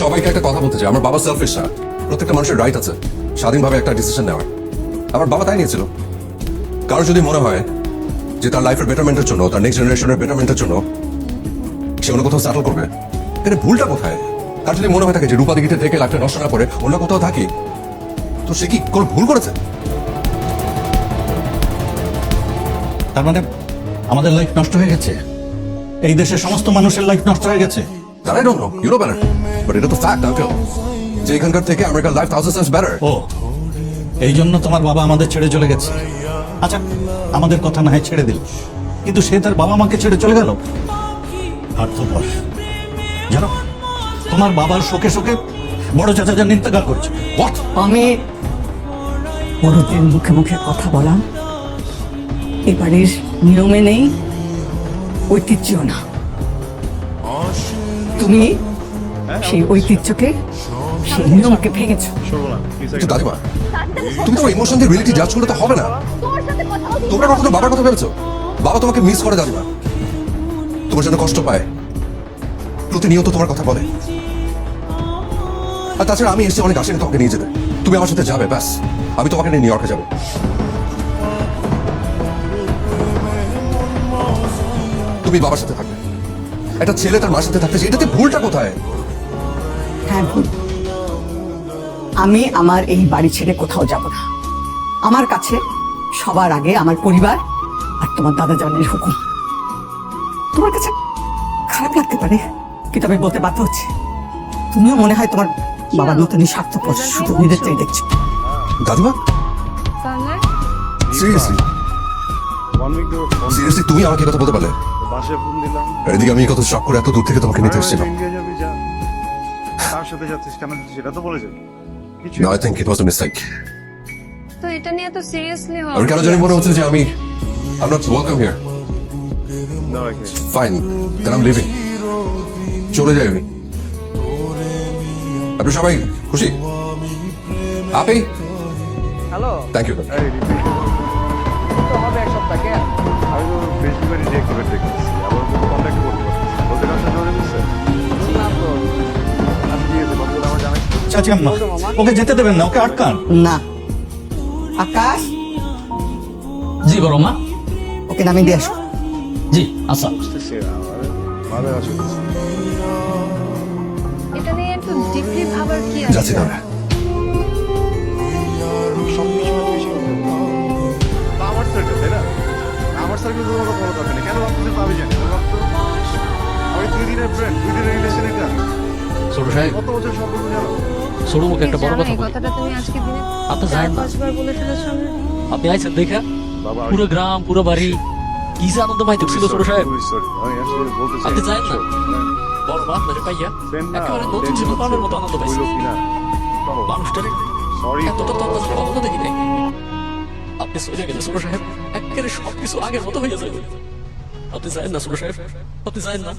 সবাইকে একটা কথা বলতে চাই, আমার বাবা সেলফিশ না। প্রত্যেকটা মানুষের রাইট আছে স্বাধীনভাবে একটা ডিসিশন নেওয়ার। আমার বাবা তাই নিয়েছিল। কারো যদি মনে হয় যে তার লাইফের বেটারমেন্টের জন্য, তার নেক্সট জেনারেশনের বেটারমেন্টের জন্য সে অন্য কোথাও সেটেল করবে, এটা ভুলটা কোথায়? তার যদি মনে হয় থাকে যে রূপা দিঘিতে থেকে লাইফটা নষ্ট না করে অন্য কোথাও থাকি, তো সে কি কোনো ভুল করেছে? তার মানে আমাদের লাইফ নষ্ট হয়ে গেছে, এই দেশের সমস্ত মানুষের লাইফ নষ্ট হয়ে গেছে। That I don't know, you know better. But এটা তো ফ্যাক্ট আঙ্কেল, যে এখানকার থেকে আমেরিকার লাইফ থাউজেন্ড টাইমস বেটার। ও, এই জন্য তোমার বাবা আমাদের ছেড়ে চলে গেছে। আচ্ছা, আমাদের কথা না হয় ছেড়ে দিল, কিন্তু সে তার বাবা মাকে ছেড়ে চলে গেল। স্বার্থপর। জানো, তোমার বাবার শোকে শোকে বড় চাচা যেন ইন্তেকাল করছে। What? আমি বড়দের মুখে মুখে কথা বলা এবারের নিয়মে নেই, ঐতিহ্য না। তুমি সেই ঐতিহ্যকে, সেই নিয়মকে ভেঙেছ। কিন্তু দাদিমা, তুমি তোমার ইমোশন দিয়ে রিয়েলিটি জাজ করলে তো হবে না। তোমরা কখনো বাবার কথা ভেবেছো? বাবা তোমাকে মিস করে দাদিমা, তোমার জন্য কষ্ট পায়, প্রতিনিয়ত তোমার কথা বলে। আর তাছাড়া আমি এসে অনেক আসেনি তোমাকে নিয়ে যেতে। তুমি আমার সাথে যাবে, ব্যাস আমি তোমাকে নিয়ে নিউ ইয়র্কে যাবো। তুমি বাবার সাথে থাকবে, একটা ছেলে তার মার সাথে থাকতেছে, এটাতে ভুলটা কোথায়? হ্যাঁ, ভুল। আমি আমার এই বাড়ি ছেড়ে কোথাও যাব না। আমার কাছে সবার আগে আমার পরিবার আর তোমার দাদা জানের হুকুম। তোমার কাছে খারাপ লাগতে পারে, কিন্তু আমি বলতে বাধ্য হচ্ছি, তুমিও মনে হয় তোমার বাবার মতনই স্বার্থপর, শুধু নিজেরটাই দেখছো। দাদিমা, সিরিয়াসলি সিরিয়াসলি তুমি আমাকে কথা বলতে পারলে? বাসায় ফোন দিলাম, এদিকে আমি কত শখ করে এত দূর থেকে তোমাকে নিতে এসেছিলাম। ইন্ডিয়া যাবি যা, তার সাথে যাচ্ছিস কেন সেটা তো বলে যাবি। কিছু No, I think it was a mistake. তো এটা নিয়ে এত সিরিয়াসলি হবে? আমি কেন জানি মনে হচ্ছে যে I'm not welcome here. না রেখে Fine, then I'm leaving. চলে যাই আমি। আপনি সবাই খুশি? আপনি? Hello, thank you. এই রিপিট তো হবে এক সপ্তাহ কেন? আমি তো ফেসবুকে ডিএক্টিভেট দেখতেছি, আবার কোনো কন্ট্যাক্ট করতে পারতেছি না। ওদের কাছে জোরে দিচ্ছে না তো, আমি দিয়েছে বাবুরা আমার জানাই চাচি আম্মা, ওকে যেতে দেবেন না, ওকে আটকান। না, আকাশ, জি বড় মা। ওকে নামিয়ে দিয়ে আসো। জি আচ্ছা। বুঝতেছি ভালো আছে। এটা নিয়ে একটু ডিপলি ভাবার কি আছে? যাচ্ছি তাহলে। সব বিষয় বেশি আমার সার্কেল তাই না, আমার সার্কেল তোমার কথা বলা দরকার নেই। কেন ভাবতেছে তো আমি জানি না, ভাবতো আমি 2 দিনের ফ্রেন্ড, 2 দিনের রিলেশন। এটা ছোট সাহেব, কত বছর সম্পর্ক জানো? ছোট মুখে একটা বড় জানো কথা এই বলি। কথাটা তুমি আজকে দিনে আপনি জানেন না, 4-5 বার বলে ফেলেছো আমি। আপনি আইছেন দেখা বাবা পুরো গ্রাম পুরো বাড়ি কি যে আনন্দ পাইতে ছিল ছোট সাহেব। সরি আমি আসলে বলতে চাই আপনি জানেন না, বড় মা আপনাকে পাইয়া একেবারে নতুন ছিল পানের মতো আনন্দ পাইছে। মানুষটার সরি এতটা তত্ত্ব কখনো দেখি নাই। আপনি চলে গেলে ছোট সাহেব একেবারে সবকিছু আগের মতো হয়ে যাবে। আপনি জানেন না ছোট সাহেব, আপনি জানেন না।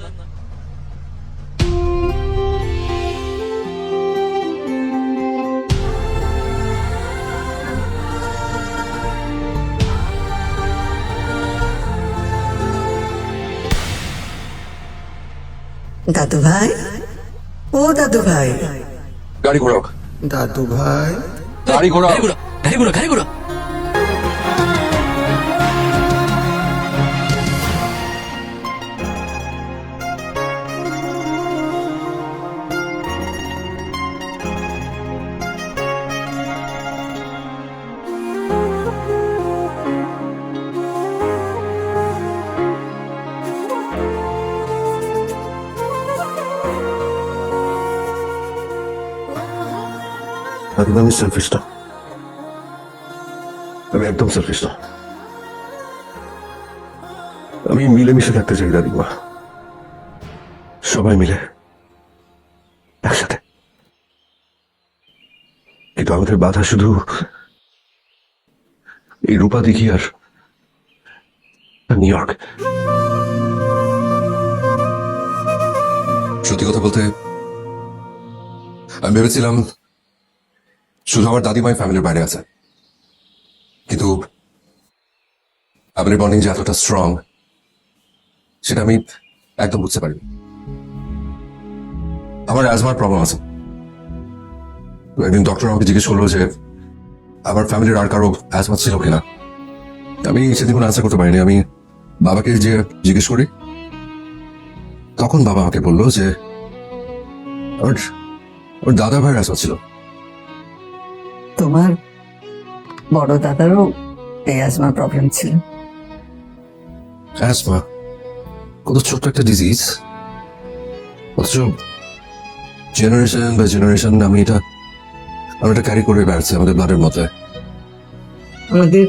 দাদু ভাই, ও দাদু ভাই, গাড়ি ঘোরাও। দাদু ভাই, গাড়ি ঘোরাও। গাড়ি ঘোড়া, গাড়ি ঘোড়া, গাড়ি ঘোড়া। দাদিমা, আমি সেলফিশ না, আমি একদম সেলফিশ না। আমি মিলেমিশে থাকতে চাই দাদিমা, সবাই মিলে একসাথে। কিন্তু আমাদের বাধা শুধু এই রূপা দিঘি আর নিউ ইয়র্ক। সত্যি কথা বলতে আমি ভেবেছিলাম শুধু আমার দাদিমাই ফ্যামিলির বাইরে আছে, কিন্তু ফ্যামিলির বন্ডিং যে এতটা স্ট্রং সেটা আমি একদম বুঝতে পারিনি। আমার অ্যাজমার প্রবলেম আছে। তো একদিন ডক্টর আমাকে জিজ্ঞেস করলো যে আমার ফ্যামিলির আর কারো অ্যাজমা ছিল কিনা। আমি সেদিন কোনো আনসার করতে পারিনি। আমি বাবাকে যে জিজ্ঞেস করি, তখন বাবা আমাকে বললো যে ওর দাদা ভাইয়ের অ্যাজমা ছিল। তোমার বড় দাদারও এই অ্যাজমার প্রবলেম ছিল। অ্যাজমা কত ছোট্ট একটা ডিজিজ, অথচ জেনারেশন বাই জেনারেশন আমি এটা ক্যারি করে বেড়াচ্ছি আমাদের ব্লাডের মধ্যে। আমাদের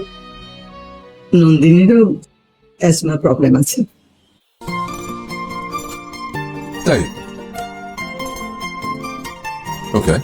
নন্দিনীরও অ্যাজমা প্রবলেম আছে। তাই ওকে,